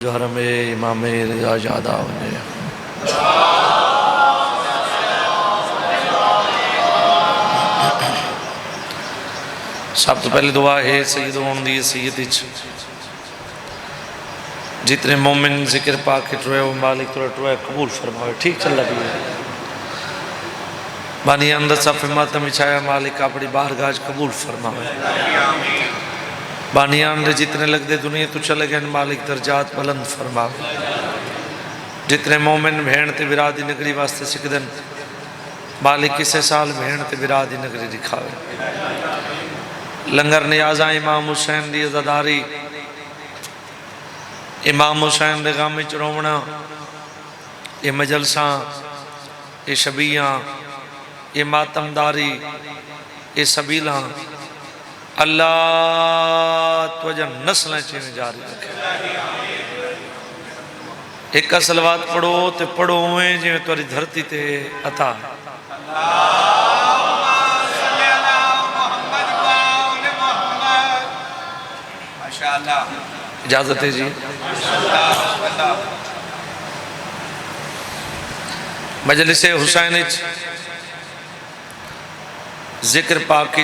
घर में इमाम रज़ा ज़्यादा होने सब तो पहले दुआ है सैयद होने दी सैयद जितने मोमिन जिक्र पाक टुए वो मालिक टुए कबूल फरमाए। ठीक चल रही है बानी अंदर सफ़ मातम बिछाया मालिक अपनी बारगाह कबूल फरमाए। बानियान दे जितने लगते दुनिया तो चले गए मालिक दर्जात बुलंद फरमावे। जितने मोमिन भेण ते बिरादी नगरी वास्ते सिकदन मालिक किसे साल भेण ते बिरादी नगरी दिखावे। लंगर नियाजा इमाम हुसैन दी अज़ादारी इमाम हुसैन दे गम च रोवना ये मजलसा ये शबियाँ ये मातमदारी ये सबीला अल्लाह तुझा नस्लें चिवें जारी रखे। एक सलवात पढ़ो तो पढ़ो उवें जिवें तुहारी धरती ते अता इजाजत है जी। मजलिस हुसैन जिक्र पाक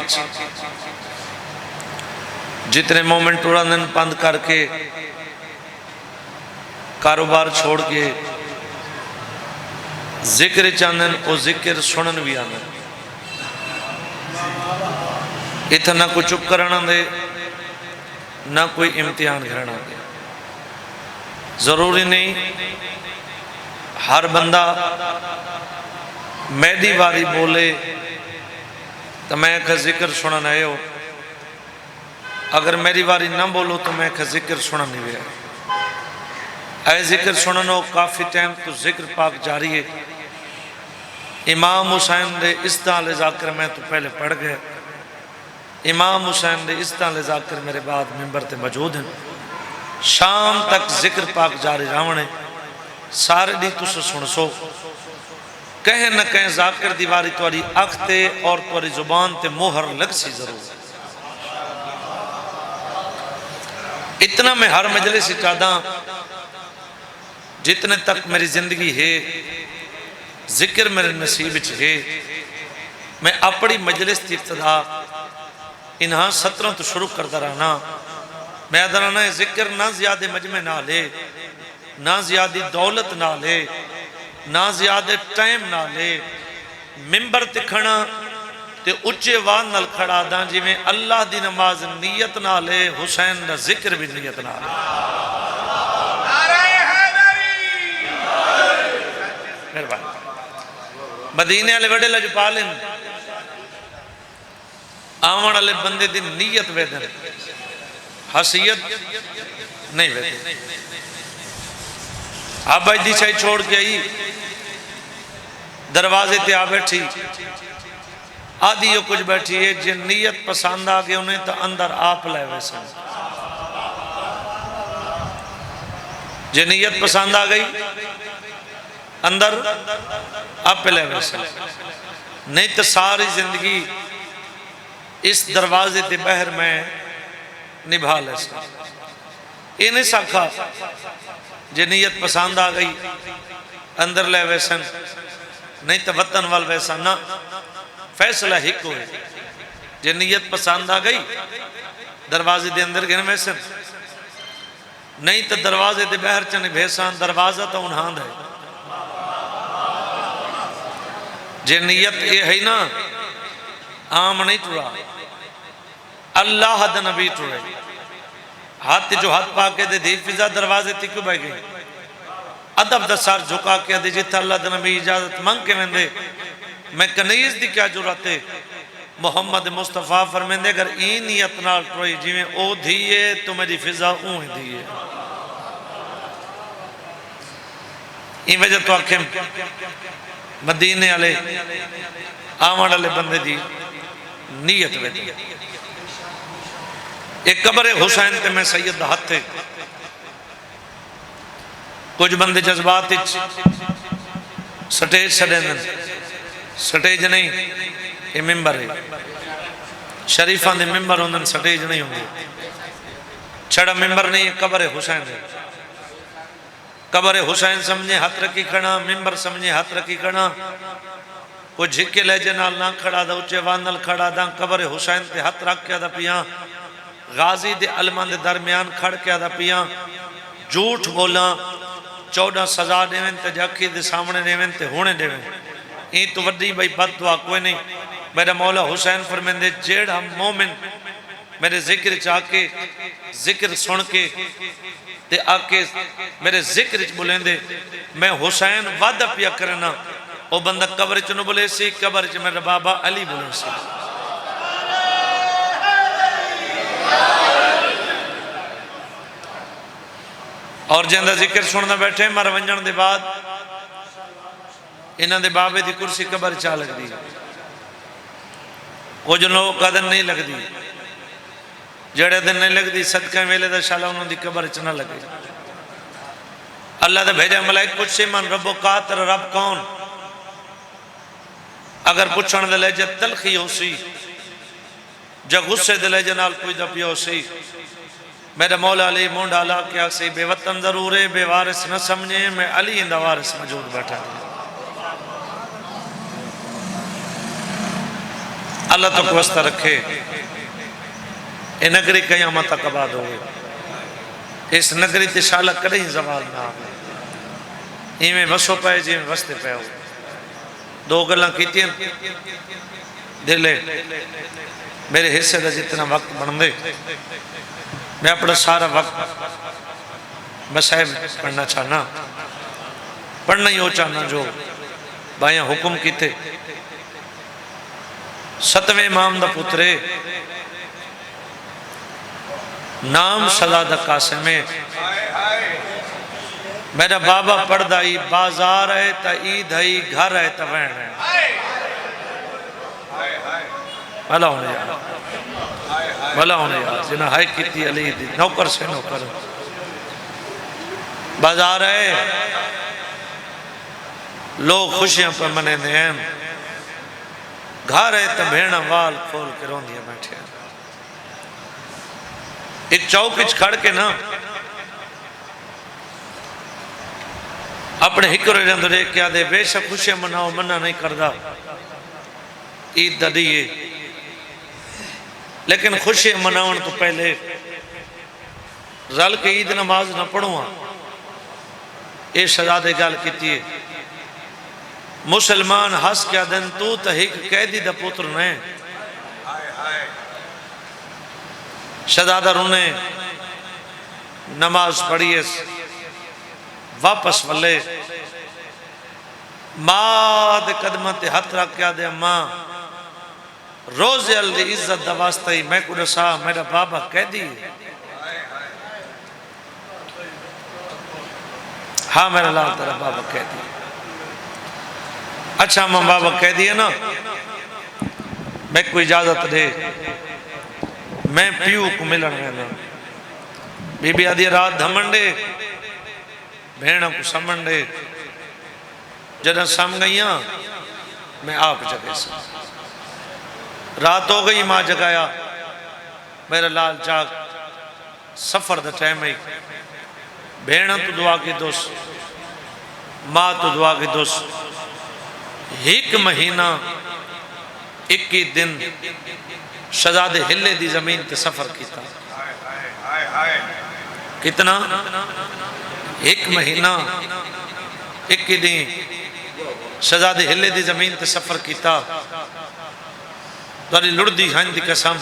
जितने मोमेंट थोड़ा दिन बंद करके कारोबार छोड़ के जिक्र चाहते वो जिक्र सुनन भी आते। इतना ना कोई चुप कराना दे ना कोई इम्तिहान कराना दे। जरूरी नहीं हर बंदा मेरी बारी बोले तो मैं एक जिक्र सुनन आए हो। अगर मेरी बारी ना बोलो तो मैं जिक्र सुना नहीं गया। ऐ जिक्र सुनन हो काफ़ी टाइम तो जिक्र पाक जारी है। इमाम हुसैन दे इस्ताले जाकर मैं तो पहले पढ़ गया। इमाम हुसैन दे इस्ताले जाकर मेरे बाद मिंबर ते मौजूद हैं। शाम तक जिक्र पाक जारी रहने सारे दी तुस सुन सो कहीं न कहीं जाकर दीवारी तुहारी अख ते और तुहारी जुबान ते मोहर लग सी जरूर। इतना मैं हर मजलिस चाहता जितने तक मेरी जिंदगी है जिक्र मेरे नसीब है मैं अपनी मजलिस की इब्तिदा इन्हां सत्रों तो शुरू करता रहना। मैं दराना जिक्र ना ज्यादा मजमे ना ले ना ज्यादा दौलत ना ले ना ज्यादा टाइम ना ले। मिंबर ते खड़ा ते उच्चे वाह नाल खड़ा दा जिवें अल्लाह दी नमाज नीयत ना ले हुसैन दा जिक्र भी नीयत ना ले। मदीने वाले बड़े लजपाल आवन वाले बंदे दी नीयत वेदन हसीयत नहीं वेदन। आबा दी छाई छोड़ के आई दरवाजे ते आ बैठी आदि यो कुछ बैठी है जे नीयत पसंद आ गई उन्हें तो अंदर आप ले वैसे जे नीयत पसंद आ गई अंदर आप ले वैसे नहीं तो सारी जिंदगी इस दरवाजे के बहर में निभा ले ये नहीं सखा जे नीयत पसंद आ गई अंदर ले वैसन नहीं तो वतन वाल वैसा ना। फैसला ही को है जे नीयत पसंद आ गई दरवाजे के अंदर गए वैसे नहीं तो दरवाजे के बहर च नहीं भेसा। दरवाजा तो उन्हांद है जे नीयत ये है ना आम नहीं टुरा अल्लाह दा नबी टुरे हाथ जो हाथ पा के दे दी फिजा दरवाजे तक क्यों बह गई अदब दा सर झुका के दे जिथे अल्लाह दा नबी इजाजत मंग के वेंदे मैं कनीज दी क्या जरूरत है। मोहम्मद मुस्तफा फरमेंदे अगर ई नियत नाल टुरी जिवें ओ धीए तो मेरी फिजा ऊं धीए। ई वजह तो आखे मदीने वाले आवन वाले बंदे दी नीयत वेदी। एक कब्र हुसैन ते मैं सैयद दा हथ है। कुछ बंदे जज्बात स्टेज छड़े स्टेज नहीं ये मिंबर है शरीफा के मिंबर होंगे स्टेज नहीं होंगे छड़ा मिंबर नहीं कब्र है हुसैन है कबर हुसैन समझे हाथ रखी खड़ा, मिंबर समझे हाथ रखी खड़ा, कोई झिके लहजे नाल ना खड़ा दा, उच्चे वानल खड़ा दा, कबर हुसैन ते हाथ रख के दा पिया, गाजी दे अलमा दे दरमियान खड़ के दा पिया, झूठ बोला 14 सजा देवें ते अखी दे सामने देवें ते होने देवें, ई तो वड्डी भाई बददुआ कोई नहीं। मेरा मौला हुसैन फरमांदे जेड़ा मोमिन मेरे जिक्र च आके जिक्र सुन के ते आके मेरे जिक्र च बुलेंदे मैं हुसैन वादा पिया करना, वो बंदा कबर च न बोले सी, कबर च मेरा बाबा अली बोले सी। और जिंदा जिक्र सुनना बैठे मर वंजन दे बाद इन्हां दे बाबे दी कुर्सी कबर चा लगदी, कुछ लोग कदन नहीं लगती, जेड़े दिन नहीं लगती सदका वेले दा शाला उन्हां दी कबर च ना लगे। अल्लाह दे भेजे मलाइक पुछे मन रब्बो कातर, रब कौन? अगर पुछण दे लहजे तलखी होसी, जब गुस्से दे लहजे नाल कोई दा पियो सी, मेरा मौला अली मुंडा ला क्या सी बेवतन जरूर है, बेवारिस न समझे, मैं अली इंदा वारिस मौजूद बैठा है। अल्लाह तो वस्ता रखे ये नगरी कयामत तक आबाद हो, इस नगरी ते शाला कदे ही जवाल ना आवे, इवें वसो पे जिवें वसते पे हो। दो गल्लां कीतियां दिले मेरे हिस्से का जितना वक्त बनदे मैं अपना सारा वक्त मसाहिब पढ़ना चाहना, पढ़ना ही वो चाहना जो भाइया हुक्म किते। 7वें इमाम दा पुत्रे नाम सलाद कासिम, मेरा बाबा पढ़दा ही बाजार है त ईद है, घर है त वैन है। भला होने यार, भला होने यार, जिन्हें हाय की अली दी नौकर से नौकर। बाजार है, लोग खुशियां पर मनेंदे हैं, घर है तो भेड़ा वाल खोल के रोंदियां बैठे। एक चौक खड़ के ना अपने हिकरे अंदर देख के आदे बेशक खुशियां मनाओ, मना नहीं करता ईद दा दिए, लेकिन खुशियां मनावन तो पहले रल के ईद नमाज ना पढ़ुआ, ये शहजादे गल की। मुसलमान हस क्या दिन तू तो एक कैदी दा पुत्र ने। शहजादा रोने नमाज पढ़िए वापस वले मां दे कदम ते हथ रख के आदे अम्मा रोज़े अल दी इज्जत दा वास्ता ही मैं को दसा मेरा बाबा कैदी। हाँ मेरा लाल तेरा बाबा कैदी। अच्छा मां बाबा कैदी है ना, मैं को इजाजत दे मैं प्यू को मिलन वेंदा। बीबी आदि रात धमंडे भेण को समंडे, जद सम गई मैं आप जगे से। रात हो गई मां जगाया, मेरा लाल जाग सफर द टाइम है। भेण तो दुआ की दोस, मां तो दुआ की दोस। 1 महीना 21 दिन शहजादे हिले दी जमीन ते सफर किया। कितना? 1 महीना 21 दिन शहजादे हिले दी जमीन ते सफर किया। तुहाडी लुड़दी हंज दी कसम,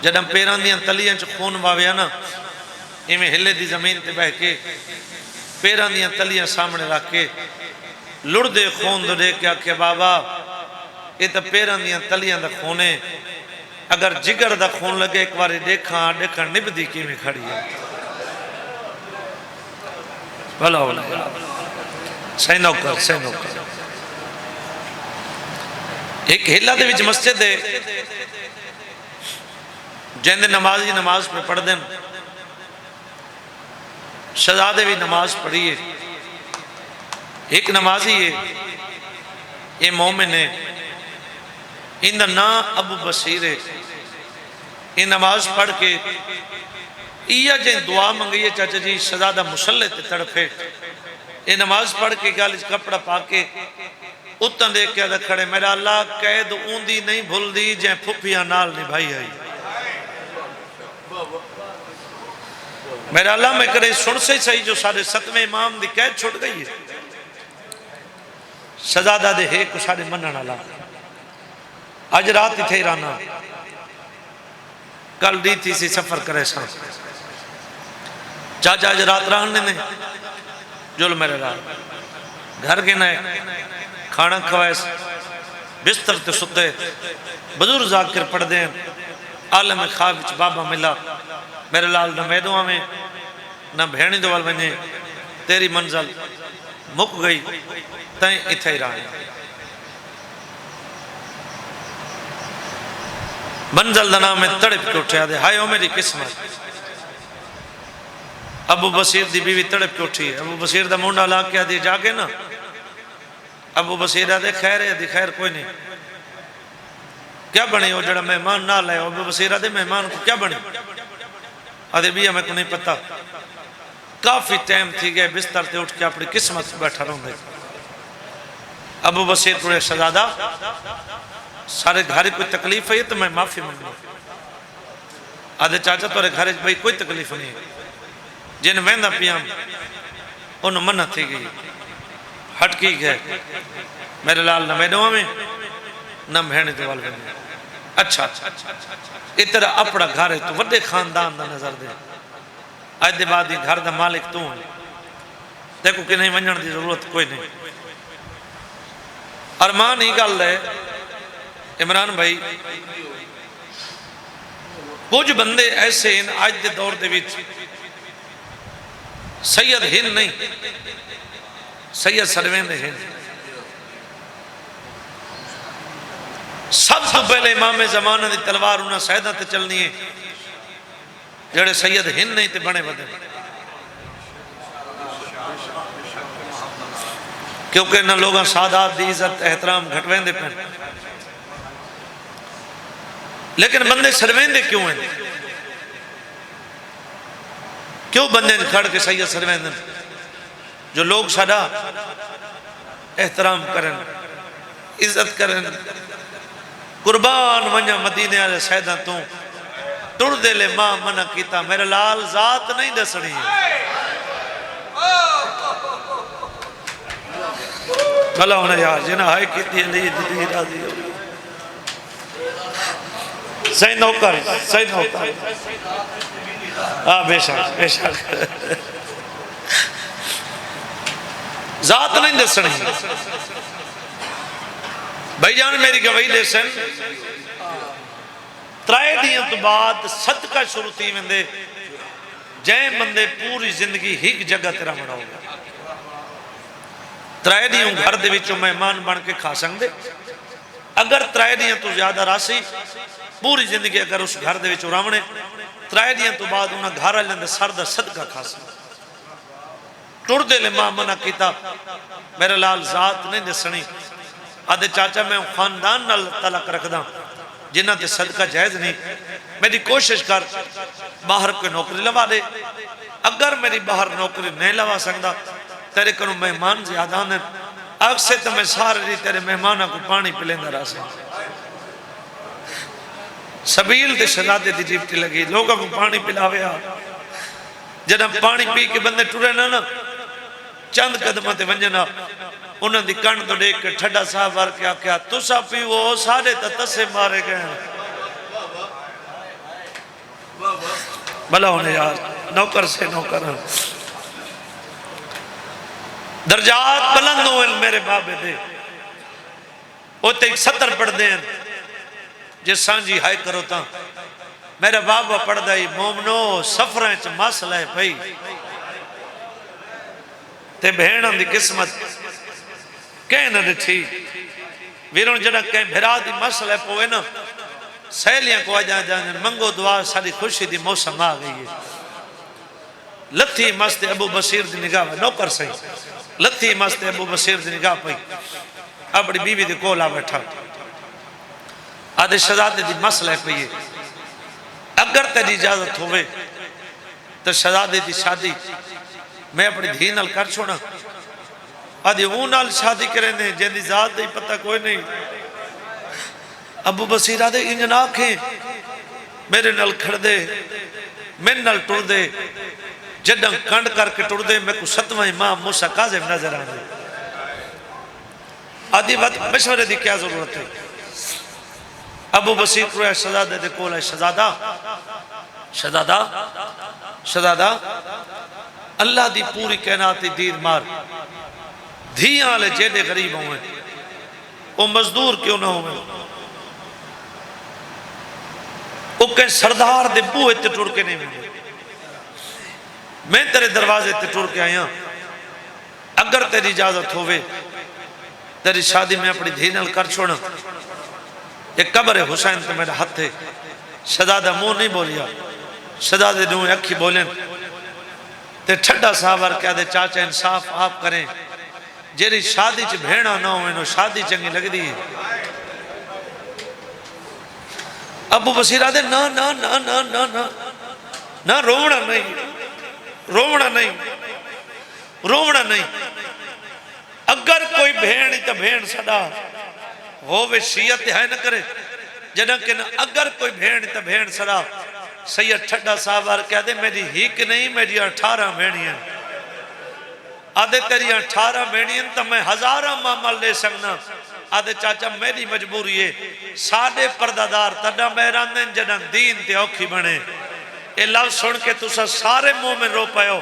जद पैरों दी तलियां च खून वाविया ना, इवें हिले दी जमीन ते बह के पैरों दी तलियां सामने रख के लुड़दे खून दे के आखे बाबा ये तो पैरों दी तलियां दा खून है, अगर जिगर दा खून लगे एक बार देखा देखा निभदी किवें खड़ी है। भला हो सही नौकर सही नौकर। एक हिला दे विच मस्जिद है, जिंदे नमाजी नमाज पे पढ़ देन, शहजादे भी नमाज पढ़ी है। एक नमाजी है, ये मोमिन है, इनका नाम अबू बसीर है। ये नमाज पढ़ के इया जे दुआ मंगी चाचा जी शहजादा मुसल्ले ते तड़फे, ये नमाज पढ़ के गल कपड़ा पा के उत्तन देख के खड़े, मेरा अल्लाह कैद ऊंदी नहीं भूलदी जै फुफिया नाल निभाई आई। मेरा अल्लाह मैं करे सुन से सही जो सारे सतवें इमाम की कैद छुट गई है। शहजादा दे है को सारे मनण वाला अज रात इथे रहना, कल दी थी सी सफर करे सा चाचा अज रात रहने ने जुल मेरे रात घर के नए खाना खवाए बिस्तर ते सुते बुजुर्ग जाकिर पढ़ते हैं आलम ख्वाब विच बाबा मिला मेरे लाल न मैदों में न भेणी दो वाल वने तेरी मंजिल मुक गई तय इथे ही रहा मंजिल का नाम है तड़प के उठा दे हाय ओ मेरी किस्मत। अबू बसीर दी बीवी तड़प के उठी है, अबू बसीर का मुंडा ला के आदि जाके ना अबू बसीर आदे खैर है दी खैर कोई नहीं क्या बने वो जरा मेहमान ना लाए। अबू बसीर आदे मेहमान को क्या बने आदे भी हमें को नहीं पता। काफी टाइम थी गए बिस्तर से उठ के अपनी किस्मत बैठा रहा। अबू बसीर पूरे शहजादा सारे घर कोई तकलीफ है तो मैं माफी मांगू। आदे चाचा तेरे घर भाई कोई तकलीफ नहीं है, जिन वहदा पिया उन मन्नत थी गई हटकी गए मेरे लाल न मैडो में न भेण दे वाल बने। अच्छा इधर अपना घर है तू वड्डे खानदान का नजर दे अज के बाद घर का मालिक तू है देखो कि नहीं वजन की जरूरत कोई नहीं। अरमान ही गल है इमरान भाई कुछ बंदे ऐसे अज के दौर के सैयद हिंद नहीं सैयद सरवेंद हिंद सब तो पहले इमाम जमाना की तलवार उन्हें सैदा ते चलनी है जेड़े सैयद हिंद नहीं ते बने बदे क्योंकि इन्होंने लोगों सादात की इज्जत एहतराम घटवेंदे पे। लेकिन बंदे सरवेंदे क्यों हैं? क्यों बंदे खड़ के सैयद सरवेंदे जो लोग साडा एहतराम करें इज्जत करें कुर्बान वजा मदीने वाले सैदा तू टुर दे ले मां मना किता मेरे लाल जात नहीं दसनी है। भला होना यार जिन्हें हाय की राजी हो सही नौकर हाँ बेशक बेशक जात नहीं दसनी। भाईजान मेरी गवाही दे सन त्राए दियां तो बाद सदका शुरू थी वेंदे जै बंदे पूरी जिंदगी एक जगह तेरा बनाओगे त्राए दियों घर दे विचों मेहमान बन के खा सकते। अगर त्राए दियां तो ज्यादा राशि पूरी जिंदगी अगर उस घर दे विचों रावणे त्राए दियां तो बाद उन्हें घर वाले दे सर दा सदका खा सकते। टुरदे ले मां मना किता मेरे लाल जात नहीं दसनी आदे चाचा मैं खानदान नाल तलक रखदा जिन्हां ते सदका जायज नहीं। मेरी कोशिश कर बाहर कोई नौकरी लवा दे। अगर मेरी बाहर नौकरी नहीं लवा सकता तेरे को मेहमान ज्यादा ने अक्सर तो मैं सारे तेरे मेहमानों को पानी पिलेंदा रहा सबील ते शहजादे की डिप्टी लगी लोगों को पानी पिलावे जब पानी पी के बंदे टुरे ना चंद कदम ते वंजना उन्होंने कण तो देख के ठड्डा साहब वर के आख्या तुसा पीवो साढ़े तो तसे मारे गए। भला होने यार नौकर से नौकर दर्जात बुलंद हो मेरे बाबे दे उते 70 पढ़ते हैं जे सांझी हाय करो ता मेरा बाबा पढ़दा ही मोमनो सफर च मसला है भाई ते भेण दी किस्मत कह न दिठी वीरों जरा कह भिरा दी मसला पोए ना सहेलियां को आ जा मंगो दुआ सारी खुशी दी मौसम आ गई है। लथी मस्त अबू बसीर दी निगाह नौकर सही लथी मस्त अबू बसीर दी निगाह पई अपनी बीवी दे कोल आ बैठा आदे शहजादे दी मसला पई है अगर तेरी इजाजत होवे तो शहजादे की शादी मैं अपनी धी नाल कर छोड़ा। आदि ऊ नाल शादी करे ने जिंदी जात दी पता कोई नहीं। अबू बसीरा दे इंज ना आखे मेरे नाल खड़दे मेरे नाल टुरदे जडा कंड करके टुरदे मैं को सतवां इमाम मूसा काज़िम नजर आवे। आदि वक्त मशवरे की क्या जरूरत है। अबू बसीर को शहजादे दे कोल है, शहजादा शहजादा शहजादा अल्लाह दी पूरी कायनात दी दीद मार धियां वाले जेडे गरीब होवे वो मजदूर क्यों ना होवे वो कहीं सरदार दे बूहे ते टुर के नहीं मिले। मैं तेरे दरवाजे ते टुर के आया, अगर तेरी इजाजत होवे तेरी शादी में अपनी धी नाल कर छोड़ा। एक कब्र है हुसैन तो मेरा हाथ है। शहजादा मुंह नहीं बोलिया, शहजादे ने अखी बोले ते ठंडा साहब क्या दे चाचा इंसाफ आप करें जेरी शादी च भेड़ा ना हो शादी चंगी लगती है। अबू बसीरा दे ना ना ना ना ना ना ना रोवना नहीं, रोवना नहीं, रोवना नहीं। अगर कोई भेड़ तो भेड़ सदा होवे शियत है न करे जना के ना अगर कोई भेड़ तो भेड़ सदा। सैयद ठड्डा साहब कह दे मेरी हिक नहीं मेरी 18 भेड़ियां। आदे तेरी 18 भेड़ियां तो मैं 1000 मामा ले सकना। आदे चाचा मेरी मजबूरी है साडे परदादार तड़ा मेहरान जना दीन ते औखी बने। ये लव सुन के तुसा सारे मुंह में रो पायो।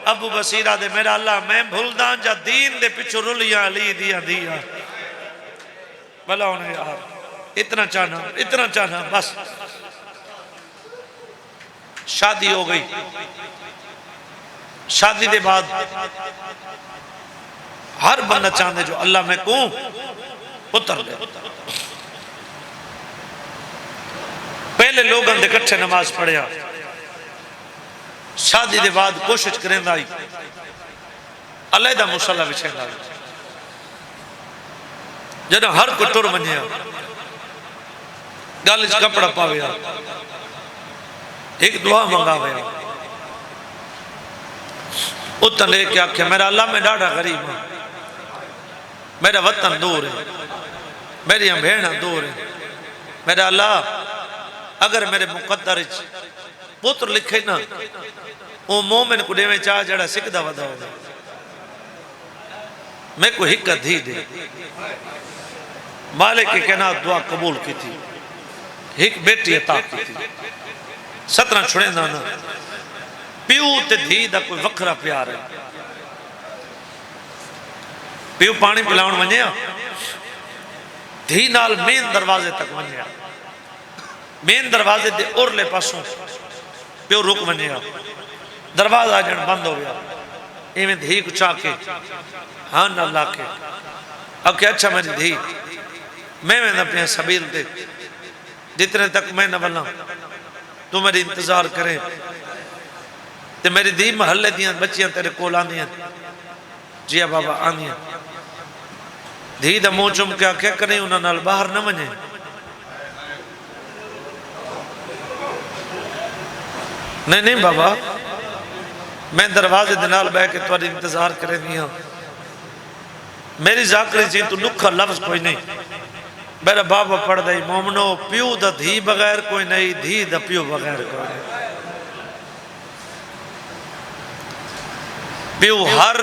अबू बसीरा दे मेरा अल्लाह मैं भूलदा जा दीन दे पिछू रुलियां अली दिया दिया भला उन्हें यार इतना चाहना बस। शादी हो गई। शादी के बाद हर बंदा चाहते जो अल्लाह मैं कहूं पुत्र दे। पहले लोगों के इकट्ठे नमाज पढ़िया, शादी के बाद कोशिश करेंदा आई अलहदा मुसला विछेंदा जब हर को टुर वनिया गल च कपड़ा पाविया एक दुआ मंगावे उत लेके आख्या मेरा अल्लाह मैं डाढ़ा गरीब हाँ, मेरा वतन दूर है, मेरी भेड़ा दूर है। मेरा अल्लाह अगर मेरे मुकद्दर पुत्र लिखे ना वो मोमिन को देवे चाह जड़ा सिकदा वदा हो मैं को हिक धी दे। मालिक के कहना दुआ कबूल की थी, एक बेटी अता की थी। 17 छुड़ेंदा ना प्यू ते धी दा कोई वखरा प्यार है। प्यू पानी पिलाउण वनिया धी नाल मेन दरवाजे तक वनिया, मेन दरवाजे दे उरले पासों प्यू रुक वनिया, दरवाजा जन बंद हो गया। इवें धी को चाह के हाँ ना ला के अब क्या अच्छा मेरी धी मैं अपने सबील दे जितने तक मैं न बना तू मेरी इंतजार करे। ते मेरी धी महल्ले दियां बच्चियां तेरे कोल आंदियां जिया बाबा आंदियां। धी दा मुंह चुम के आख्या करें उन्हां नाल बाहर न वने। नहीं नहीं बाबा मैं दरवाजे दे नाल बह के तुहाडी इंतजार करेंदी हां। मेरी जाकरी जी तू दुखा लफ्ज कोई नहीं। मेरा बाबा पढ़ दई मोमनो प्यू दा धी बगैर कोई नहीं, धी दा प्यू बगैर कोई नहीं। प्यू हर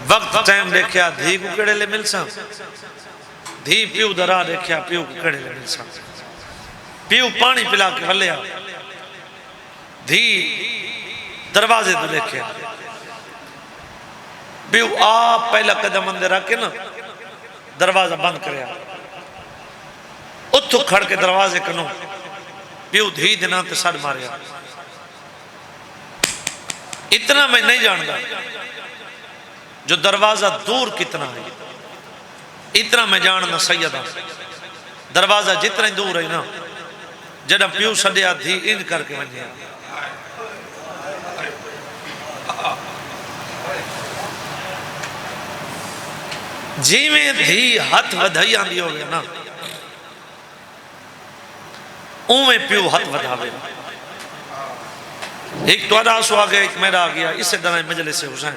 वक्त टाइम देखा धी को केड़े ले मिल सा, धी प्यू दरा देखा प्यू को केड़े ले मिल सा। प्यू पानी पिला के हलिया, धी दरवाजे तो देखे। प्यू आप पहला कदम अंदर रख के ना दरवाजा बंद करया, उतो खड़ के दरवाजे कनो प्यू धी दिना ते सड़ मारिया। इतना मैं नहीं जानता जो दरवाजा दूर कितना है, इतना मैं जानना सैयदा दरवाजा जितना दूर है ना जब प्यू सड़िया धी इंज करके वनिया। जिमें धी हाथ वधाई आंदी हो गया ना उमें प्यू हाथ वधावे। एक तो आसो आ गया, एक मेरा आ गया, इसे तरह मजलिस से हुसैन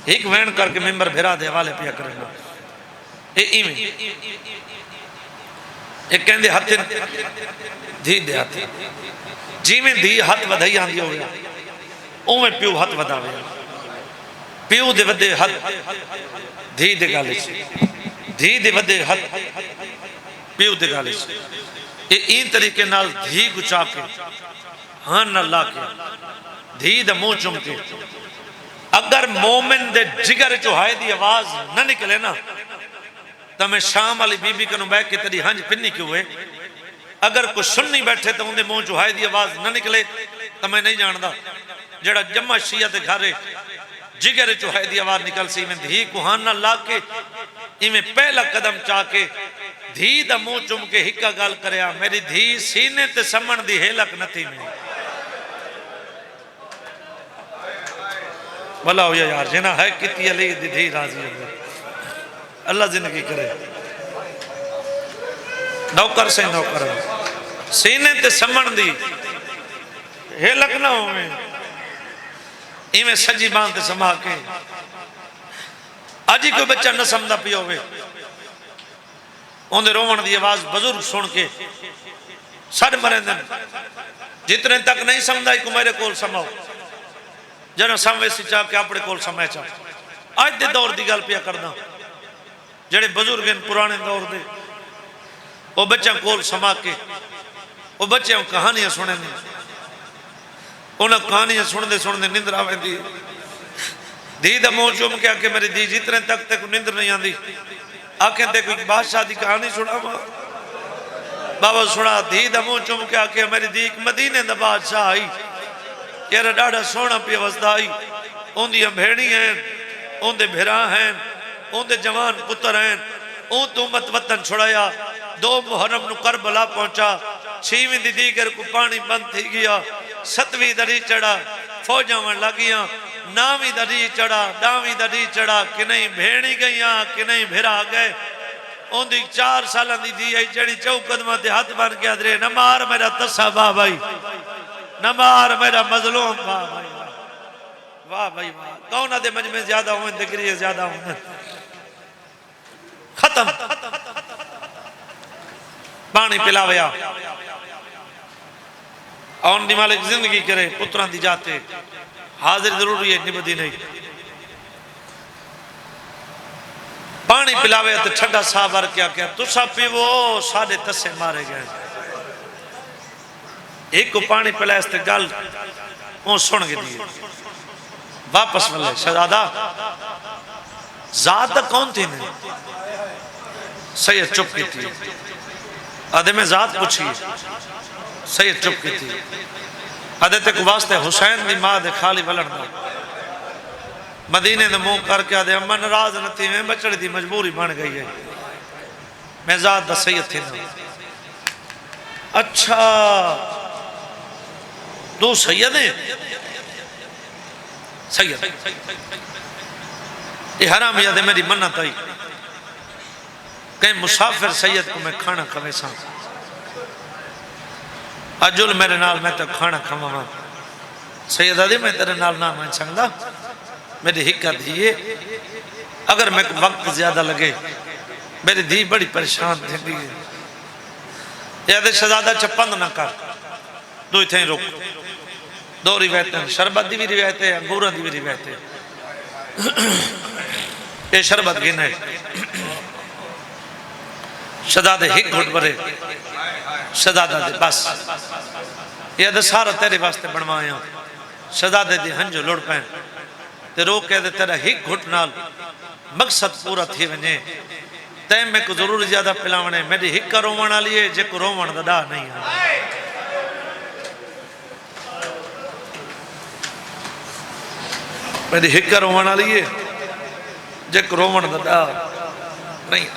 एक वैन करके मेंबर भिरा दे हवाले पिया करेगा। एक कहते हाथ धी दे हाथ जिमें धी हाथ वधाई आंदी हो गया उवें प्यो हाथ वधावे, प्यो दे वधे हाथ धी दे गाले, धी दे वधे हाथ प्यो दे गाले। ये इन तरीके नाल धी गुचा के हाँ न ला के धी दा मुंह चुम के अगर मोमिन दे जिगर चो हाय दी आवाज न निकले ना तो मैं शाम वाली बीबी कनु बह के तेरी हंज पिन्नी क्यों है। अगर कोई सुन्नी बैठे तो उनके मुंह चो हाय दी आवाज न निकले तो मैं नहीं जानता जड़ा जम्मा शिया ते घरे जिगर चो हाय दी आवाज निकल सी मैं धी को हाँ न ला के इवें पहला कदम चा के धी दा मुंह चुम के हिक्का गल करया मेरी धी सीने ते समण दी हेलक नथी में भला हो यार जिना है किती अली दी धी राजी हो अल्लाह जिंदगी करे। नौकर से नौकर सीने ते समण दी हेलक ना होवे इवें सजी बांध ते समा के अज कोई बच्चा न समझदा पिया होवे उन्हें रोवण की आवाज बुजुर्ग सुन के सड़ मरेंदे जितने तक नहीं समझा को मेरे कोल समाओ जना समय से चाह के अपने कोल समय चाह अज के दौर की गल पिया करना जेडे बुजुर्ग पुराने दौर के वो बच्चों कोल समा के वो बच्चे कहानियां सुने उन्हें कहानियां सुनते सुनते निंद्र आती धी दा मुंह चुम के आके मेरी धी जितने तक तक निंद्र नहीं आती आखे ते कोई बादशाह की कहानी सुना बाबा सुना धी दा मुंह चुम के आके मेरी धी मदीने दा बादशाह आई तेरा डाढ़ा सोहना पिया वसदा आई उन्दियां भेड़ियां हैं उनके भिरा हैं उनके जवान पुत्र हैं उन तू मत वतन छुड़ाया 2 मुहर्रम नु करबला पहुंचा 6वीं दी दीगर को पानी बंद थी गया 7वीं दरी चढ़ा फौजा वन लगिया 9वीं दरी चढ़ा 10वीं दरी चढ़ा कि नहीं भेड़ी गई कि नहीं भिरा गए उनकी 4 साल की धी आई जड़ी चौकदमा ते हाथ बन के आदरे न मार मेरा तस्सा वाह भाई न मार मेरा मजलूम वाह भाई वाह भाई वाह कौन आदे मजमे ज्यादा हो डिग्री ज्यादा हो खत्म पानी पिलावया और दी मालिक जिंदगी करे पुत्रां दी जाते हाजिर जरूरी है निभदी नहीं पानी पिलावे तो ठंडा साह भर क्या क्या तुसा पीवो साढ़े तस्से मारे गए एक को पानी पिलाया इस गल वो सुन के दिए वापस मिले शहजादा जात कौन थी ने सैयद चुप की थी आधे में जात पूछी सैयद चुप की थी आधे तक वास्ते हुसैन की मां दे खाली वलन दा मदीने दे मुंह करके आधे अम्मा नाराज न थी मैं बचड़े दी मजबूरी बन गई है मैं जात दा सैयद थी ना अच्छा 2 सैयद है सैयद ये हराम याद है मेरी मन्नत आई कहीं मुसाफिर सैयद को मैं खाना खवे सा अजुल मेरे नाल मैं तो खाना खावा सैयद आदि मैं तेरे नाल ना मान सकता मेरी हिक्का धी अगर मैं वक्त ज्यादा लगे मेरी धी बड़ी परेशान थी याद शहजादा चपंद ना कर 2 इथे रुक 2 रिवायत शरबत की भी रिवायत है अंगूर की भी रिवायत है ये शरबत गिने शहजादे हिक घुट भरे शहजादा दे बस ये सारा तेरे वास्ते बनवाया शहजादे दी हंज लुड़ पैन ते रोक के तेरा हिक घुट नाल मकसद पूरा थी वने तै मैं को जरूर ज्यादा पिलावने मेरी हिक रोवण वाली है जे को रोवण दा डा नहीं है मेरी हिक रोवण वाली है जे को रोवण दा डा नहीं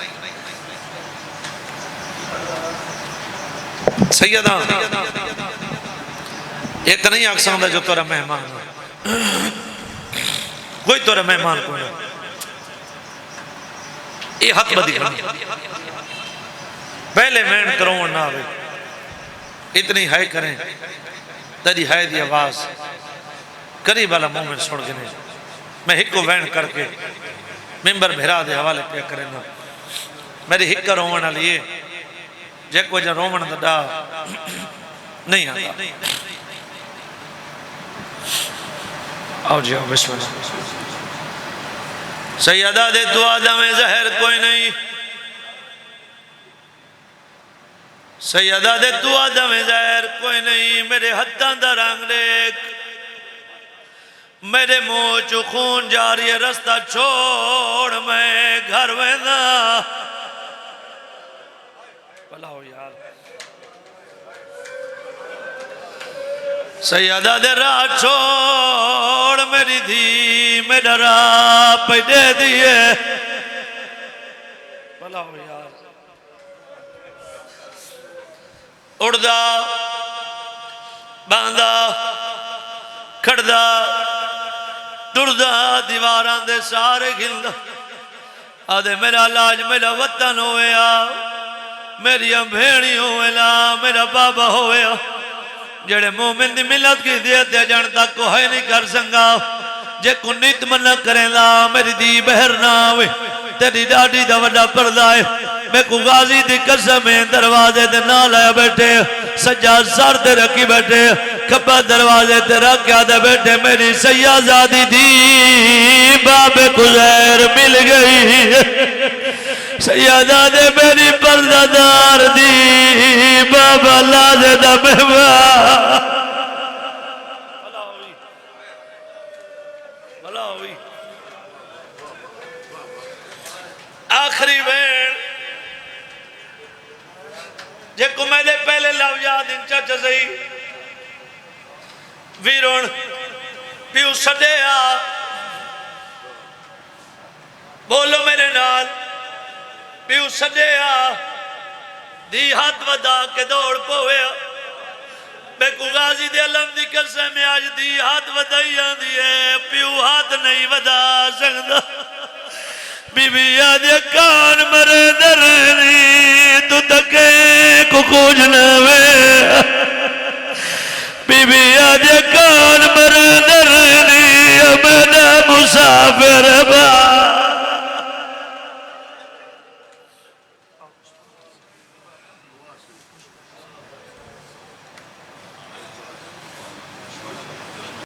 सैयदा एक नहीं आख सकता जो तोरा मेहमान कोई तोरा मेहमान को नहीं ये हक बदी पहले मैन करो ना आवे इतनी है करें तेरी है दी आवाज करीब वाला मोमिन सुन के नहीं मैं हिको वहन करके मिंबर भिरा दे हवाले पे करेंगे मेरी हिक रोवन वाली है जे को जो रोवन दा नहीं आता आओ जी आओ बिस्मिल्लाह सैयदा दे दुआ में जहर कोई नहीं सैयदा दे दुआ में जहर कोई नहीं मेरे हत्थां दा रंग देख मेरे मुंह चो खून जारी है रास्ता छोड़ मैं घर वेंदा भला हो यार सैयदा दे राह छोड़ मेरी धी मेरा राह पे दे दिए भला हो यार उड़दा बांदा खड़दा तुरदा दीवारां दे सारे खिलदा आदे मेरा लाज मेरा वतन होया मेरी भेड़ी होया मेरा बाबा होया जेड़े मोमिन दी मिलत की दे ते जन तक को है नहीं कर संगा जे को नित मन करेंदा मेरी दी बहर ना आवे तेरी डाडी दा वड्डा पर्दा है मैं को गाजी दी कसम है दरवाजे ते ना लाया बैठे सज्जा सर ते रखी बैठे खब्बा दरवाजे ते रख के आदे बैठे मेरी सैयदादी दी बाबे गुजैर मिल गई सैयदा दे मेरी पर्दादार दी बाबा लाजे दा मेवा भला हुई आखिरी वेल जे को मेरे पहले लव याद इन चच सही वीरों प्यू सड़िया बोलो मेरे नाल प्यू सड़िया दी हाथ वधा के दौड़ पोया बेकू गाजी दे अलम दी कसम में आज दी हाथ वधाई आंदी है प्यू हाथ नहीं वधा सकदा बीबी आदे कान मरे दरनी तू तके को कुछ न वे बीबी आदे कान मरे दरनी मेरा मुसाफिर बा